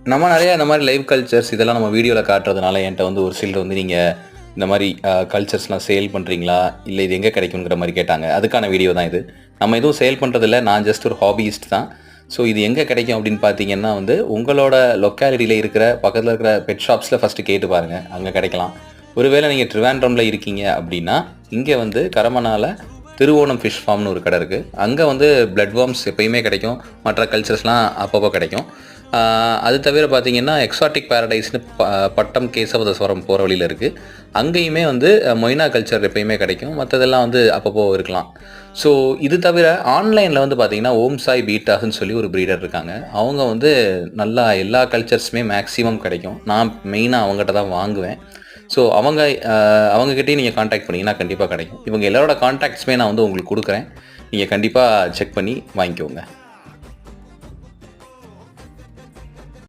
நம்ம நிறையா இந்த மாதிரி லைவ் கல்ச்சர்ஸ் இதெல்லாம் நம்ம வீடியோவில் காட்டுறதுனால என்கிட்ட வந்து ஒரு சிலர் வந்து நீங்கள் இந்த மாதிரி கல்ச்சர்ஸ்லாம் சேல் பண்ணுறீங்களா, இல்லை இது எங்கே கிடைக்குங்கிற மாதிரி கேட்டாங்க. அதுக்கான வீடியோ தான் இது. நம்ம எதுவும் சேல் பண்ணுறதில்ல, நான் ஜஸ்ட் ஒரு ஹாபியிஸ்ட் தான். ஸோ இது எங்கே கிடைக்கும் அப்படின்னு பார்த்தீங்கன்னா வந்து உங்களோட லொக்காலிட்டியில் இருக்கிற பக்கத்தில் இருக்கிற பெட் ஷாப்ஸில் ஃபஸ்ட்டு கேட்டு பாருங்கள், அங்கே கிடைக்கலாம். ஒருவேளை நீங்கள் ட்ரிவாண்ட்ரமில் இருக்கீங்க அப்படின்னா இங்கே வந்து கரமனால திருவோணம் ஃபிஷ் ஃபார்ம்னு ஒரு கடை இருக்குது. அங்கே வந்து பிளட் வார்ம்ஸ் எப்பயுமே கிடைக்கும், மற்ற கல்ச்சர்ஸ்லாம் அப்பப்போ கிடைக்கும். அது தவிர பார்த்தீங்கன்னா எக்ஸாட்டிக் பேரடைஸ்னு பட்டம் கேசவதஸ்வரம் போகிற வழியில் இருக்குது. அங்கேயுமே வந்து மொய்னா கல்ச்சர் எப்பயுமே கிடைக்கும், மற்றதெல்லாம் வந்து அப்பப்போ இருக்கலாம். ஸோ இது தவிர ஆன்லைனில் வந்து பார்த்திங்கன்னா ஓம் சாய் பீட்டாஸ்ன்னு சொல்லி ஒரு ப்ரீடர் இருக்காங்க. அவங்க வந்து நல்லா எல்லா கல்ச்சர்ஸுமே மேக்ஸிமம் கிடைக்கும். நான் மெயினாக அவங்ககிட்ட தான் வாங்குவேன். ஸோ அவங்ககிட்டயும் நீங்கள் காண்டாக்ட் பண்ணிங்கன்னா கண்டிப்பாக கிடைக்கும். இவங்க எல்லாரோட காண்டாக்ட்ஸுமே நான் வந்து உங்களுக்கு கொடுக்குறேன். நீங்கள் கண்டிப்பாக செக் பண்ணி வாங்கிக்கோங்க.